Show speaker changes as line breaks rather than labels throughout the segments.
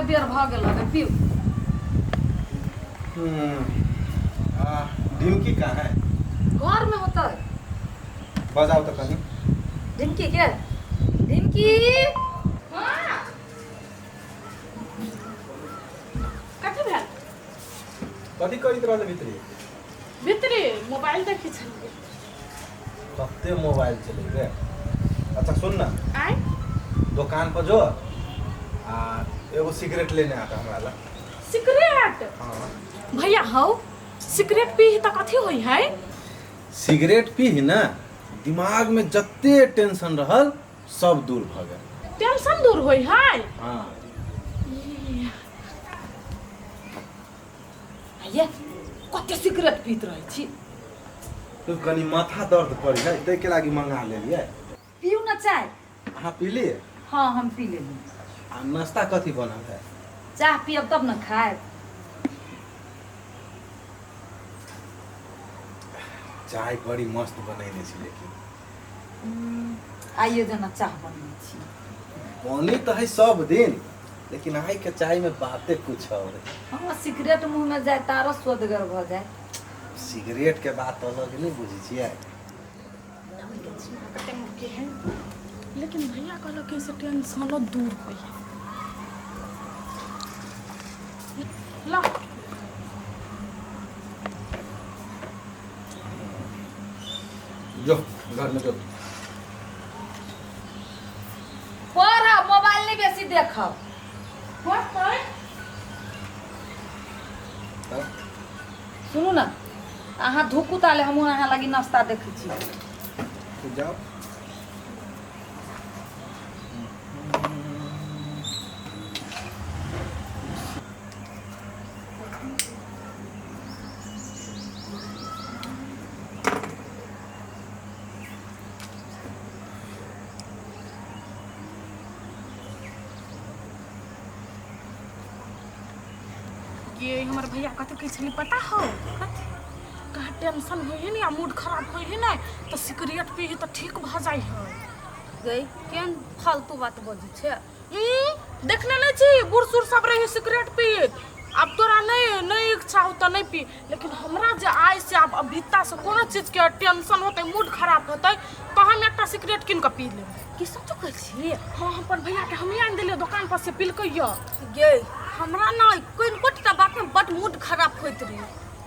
बेर भ गेल है पियो।
ढिमकी कहाँ है?
घर में होता है।
बजाओ तो कहीं।
ढिमकी क्या? ढिमकी हाँ कथी भेल?
कथी करित रहले भीतरी?
भीतरी मोबाइल देखी छलिए।
कते मोबाइल चलेबे? अच्छा सुन ना,
आय
दुकान पर जो आ एगो सिगरेट लेने आता हमरा ला।
सिगरेट?
हाँ
भैया हौ सिगरेट पी त कथी होई है?
सिगरेट पी ही ना, दिमाग में जत्ते टेंशन रहल सब दूर भ गए।
टेंशन दूर होई है?
हाँ
ये कते सिगरेट पीत रहे छी।
तो कनी माथा दर्द करी है तै के लागी मंगा लेलिए।
पियो ना चाय।
हाँ पी लिए?
हाँ हम पी लेली।
आ नाश्ता कथी बनल है?
चाह पियब तब न खाए।
चाय बड़ी मस्त बनैले छी लेकिन
आइए जना चाह बनबै छी।
बनी तो है सब दिन, लेकिन आई के चाय में बातें कुछ और है।
हाँ सिगरेट मुंह में जाए तारा स्वदगर भ जाए।
सिगरेट के बात अलग नहीं बुझी छियै।
कते मुके है लेकिन भैया कहल कि से टेंशन दूर होई है। ला
जो घर में जो
पढ़ मोबाइल नहीं बेसी देखब।
व्हाट पर?
सुनू ना, अहाँ धुकू ताले हमहूँ अहाँ लगी नाश्ता देखै छी।
तो जाओ।
ये हमर भैया कथी कह छली पता हो? कथी कहा टेंशन होई है ना, मूड खराब होई है ना तो सिगरेट पी तो ठीक भ जाई है।
गई केन फालतू बात बजै छै।
देखने नहीं छी बूढ़ सूढ़ सब रही सिगरेट पी। अब तोरा नहीं इच्छा हो तो नहीं पी, लेकिन हमरा जे आय से अब भीतर से कोनो चीज के टेंशन होते, मूड खराब होते तो हम एकटा सिगरेट किन के पी लेब।
की सोचो कहै छी?
हाँ अपन भैया के हम आन देलिए दुकान पर से पिलकै य।
गे हमरा ना कोइन कोटा बात में बड मूड खराब होइत रही।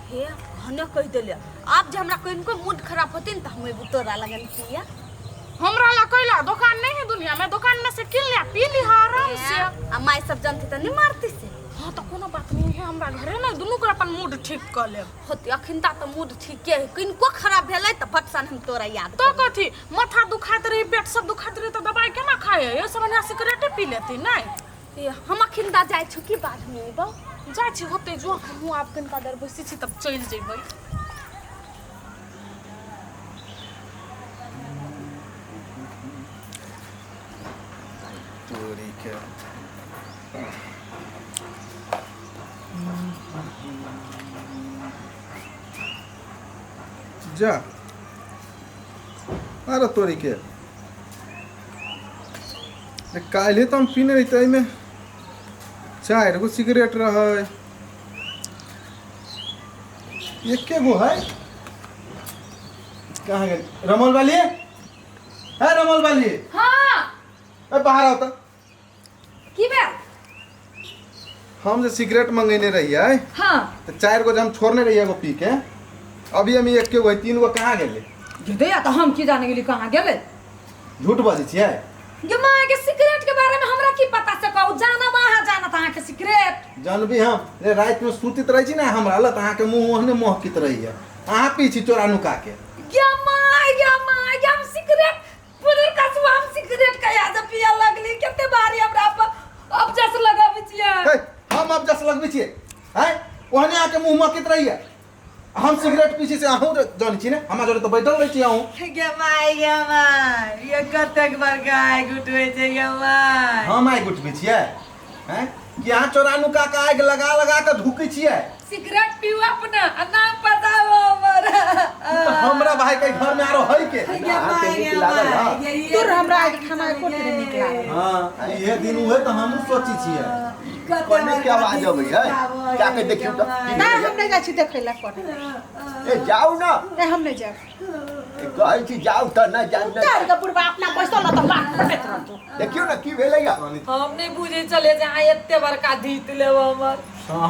हे हने कह देले आप जे हमरा कोइन को मूड खराब होते न त हम एगो तोरा लगन पिया।
हमरा ला कैला दुकान नहीं है दुनिया में, दुकान में से किन लिया पी ली आराम से।
आ माय सब जानती त नहीं मारती से।
हाँ तो कोनो बात नहीं है, हमरा घरे ना दुनू के अपन मूड ठीक कर ले
होते अखिनता त मूड ठीक है, किनको खराब भेलै त फटसन हम तोरा याद
तो कथी माथा दुखाइत रही, पेट सब दुखाइत रही तो दवाई केना खाए? ये सब ना सिगरेटे पी लेती नहीं।
हम अखिनता जाय छु की बाद में एबो
जाय छी होते जो हमहु आब कनका देर बैसी छी तब चल जेबै।
तोरी के जा अरे तोरी के काल्हि तो हम पीने रही तई में 4 गो सिगरेट रहे। एके गो है कहाँ गए? रमल वाली है रमल वाली।
हां
बाहर आओ तो।
की बे?
हम जो सिगरेट मंगेने रहिए
हां
तो 4 गो हम छोड़ने रहिए एगो पी के, अभी हम एक के गो 3 गो कहाँ गेले?
गिदया तो हम की जाने गेली कहाँ गेले?
झूठ बाजी छियै।
ये मां के सिगरेट के बारे में हमरा की पता से कहू? जाना वहां जाना त अहाँ के सिगरेट
जानबी हम रे रात में सूतित रही छी ना, हमरा लत अहाँ के मुंह ओहने महकित रही है। अहाँ पी छी चोरा नुका के।
या मां हम सिगरेट पूरे कसवा हम सिगरेट का याद पिया लगली केते बारी हमरा पर अब जस लगाबै छियै।
हम अब जस लगबे छियै हैं ओहने आके मुंह महकित रही है। हम सिगरेट पीछे से आहू जान छी ना, हमरा जोरे तो बैठल रही छी आहू।
गे माय ये कतेक बार गाय गुटवे छै गे माय।
हम आइ गुटबे छियै हैं कि अहाँ चोरा नुका के आगि लगा लगा के धुकै छियै?
सिगरेट पीऊ अपना आ नाम बताओ हमर।
तो हमरा भाई के घर में आरो है के
तोर हमरा आगे खाना एको तेरे निक लागे
हां ये दिन हुए तो हम सोची छिए
कोने क्या आवाज अबै है क्या के देखियो तो
ना हम नहीं जाई छी देखैला कोने
ए जाओ ना
नहीं हम नहीं जाब
कहै छी जाओ त ना जान
तार का बुढ़वा अपना पैसा न तो लाख पटेत रहतो
देखियो ना की भेलैया
हम नहीं बुझे चले जे आय एते बड़का जीत लेब हमर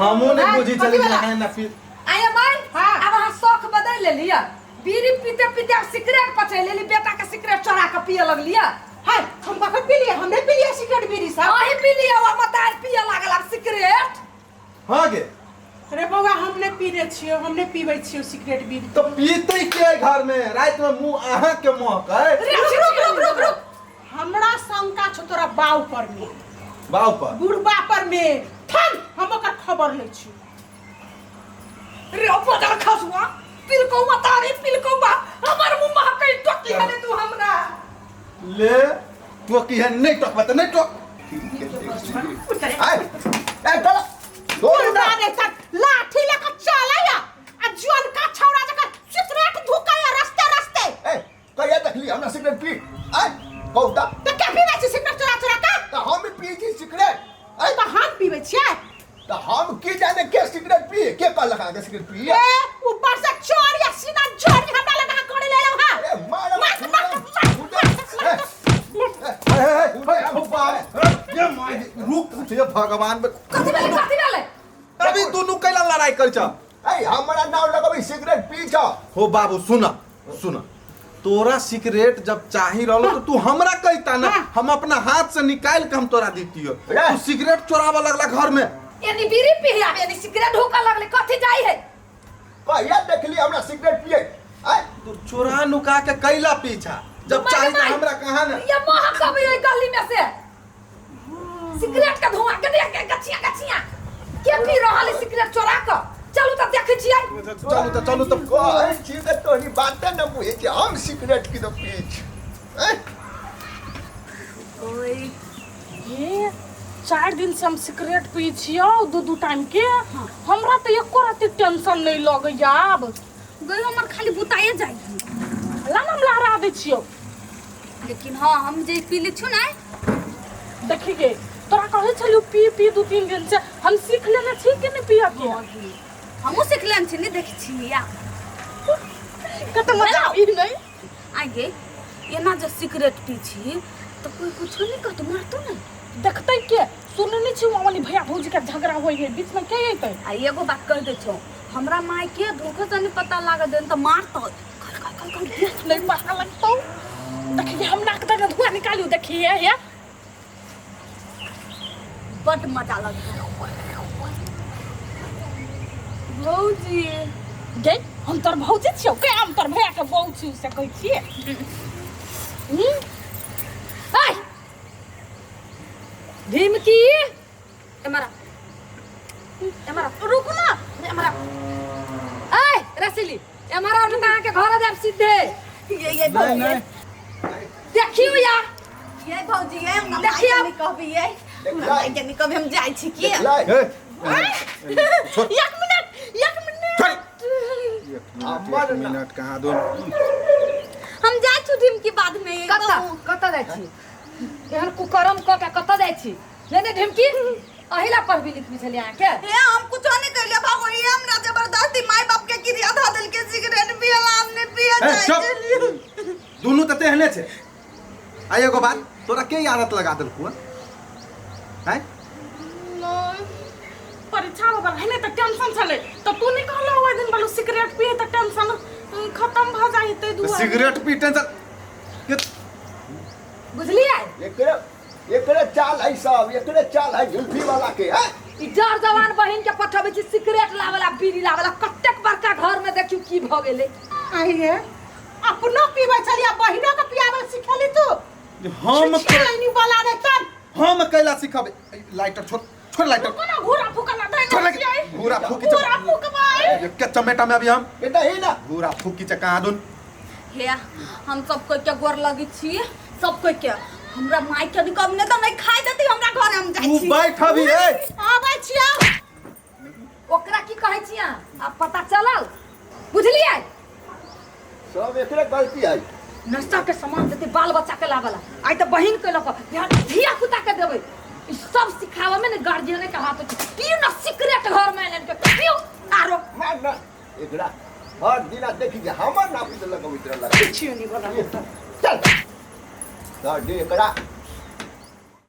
हमो नहीं बुझी चली है ना फिर
आय माय
हाँ।
अब हां शौक बदल लेलिया बीड़ी पीते पीते सिगरेट पचे लेली बेटा के सिगरेट चोरा के पिए लगलिया
हाय हम बखत पी लिए हमने पी लिए सिगरेट बीड़ी सब
अही पी लिया वो मतार पिए लागल अब सिगरेट
हां गे
अरे बउआ हमने पीने छियो हमने पीबै छियो सिगरेट बीड़ी
तो पीते के घर में रात में मुंह आहा के महक है
रुक हमरा शंका छ तोरा बाऊ पर में
बाऊ पर
बुढ़बा पर में थम हम ओकर खबर ले छी
रे ओपा खसुआ पिलको मतारी पिलको बा हमर मुंह महकई टोकी हने तू हमरा
ले तू की है नहीं टक बता नहीं टक
आय ए चल
बुढ़बा ने तक लाठी लेकर चलाया आ जोन का छौड़ा जका सिगरेट धुकाया रास्ते रास्ते
ए कहिया देखली हमरा सिगरेट पी आय कहता
तो क्या पीबै छी सिगरेट चोरा चोरा का
त हम पी छी सिगरेट
ए तो हम पीबै छियै
त हम की जाने के सिगरेट पी के कहलक आगे सिगरेट पी
ए ऊपर से चोर या सीधा जोर के हमरा लगा कोड़े ले लो हां
ए मार
ये माय रुक ये भगवान
कथि भेले
अभी तू नु कैला लड़ाई कर छ
ए हमरा नाम लगबी सिगरेट पी छ
हो बाबू सुना तोरा सिगरेट जब चाही रहलो तो तू हमरा कहता ना हम अपना हाथ से निकाल के हम तोरा देतियो तू सिगरेट चोरावा लगला घर में
यानी बीड़ी पी यानी सिगरेट होका लगले कथि जाई है
कहिया देखली हमरा सिगरेट पिए आय
तू चोरा नुका के कैला पीछा जब चाही तो हमरा कहां ना
ये महक अभी है गली में से सिगरेट का धुआं के देख के गछिया के पी रहल है सिगरेट चोरा के चलू त देखै छियै
चलू तो
कोई चीज तोनी बात न बुझे छी हम सिगरेट की तो पी छी
ओए
ये 4 दिन से हम सिगरेट पी छियो दू टाइम के हमरा तो एको राती टेंशन नहीं लगैया अब
गई हमर खाली बुताए जाई
लाम लहरा दे छियो
लेकिन हां हम जे पीले छु ना
देखी गे तोरा कहै छलियो पी 2-3 दिन से हम सीख लेना छी कि नहीं पिया के
हमहु सिखलन छी नहीं देखि छिया
कत मजा ई नहीं
आगे एना जे सिगरेट पी छी तो कोई कुछ नहीं कहतो मारतो नहीं
देखतै के सुननी छी वाली भैया भौजी के झगड़ा होई है बीच में के एतै
आ एगो बात कह दे छो हमरा माई के धोखे से नहीं पता लाग देन तो मारतो कल
नहीं पता लगतो देखिए हम नाक तक धुआं निकालियो देखिए ये
बड़ मजा लग भौजी
गे हम तोर भौजी छियो के हम तोर भैया के बहू छी से कहै छिए
हाय ढिमकी एमरा रुक ना एमरा ए रसीली एमरा उठ कहां के घर जाब सीधे
ये भौजी
देखियो या
ये भौजी ये
देखिए
नहीं कहबी ये नहीं कहबी हम जाई छी की
छोड़
एक मिनट
मिनट कहां दो
हम जाई छु ढिम की बाद में
कत जाय छी एहन कुकरम क के कत जाय छी लेने ढिमकी अहिला पर भी लिख बिछलिए आके
ए हम कुछ नहीं कहलिए बाबू ये हमरा जबरदस्ती माई बाप के क्रिया धा दिल के सिगरेट पियला हमने पिया जाई
दोनों तते हने छे आ एगो बात तोरा के आदत लगा देलकू हैं
परीक्षा होगा रहने त टेंशन चले तो तू नहीं कहलो ओइ दिन बोलो सिगरेट पिए त टेंशन खत्म भ जाई ते दुआ
सिगरेट पी टेंशन
बुझलिए
एकरे चाल है सब एकरे चाल है जुल्फी वाला के हैं
ई जर जवान बहिन के पठबे छी सिगरेट लावला बीड़ी लावला कतेक बड़का घर में देखियो की भ गेले
आइए अपनो पीबै छलिया बहिनो के पियावल सिखली तू
हम
नहीं बोला रे तब
हम कैला सिखाबे लाइटर छोड़ लाइटर
कोना घोड़ा फुकला दे
छोड़
ना
घूरा फूकी
घोड़ा फुकबाई
के चमेटा में अभी हम
बेटा ही ना
घूरा फूकी च कहां दुन
हे हम सब कोई के गोर लगी छी सब कोई के हमरा माई के कम ने तो नहीं खाई देती हमरा घर हम जाई
तू
छी
बैठ अभी ए
आबै छिया
ओकरा की कहै छिया अब पता चलल बुझलिए
सब एकरे गलती है।
नाश्ता के सामान देते बाल बच्चा के लावला आई तो बहिन के लक यहाँ धिया पुता के देबै ई सब सिखावे में ने गार्जियन के हाथ होते पियो ना सिगरेट घर में लेन के पियो आरो
मार ना एकरा हर दिन देखी जे हमर नापी से लगबैत रहला।
कुछ नहीं बोला
चल। सर जी एकरा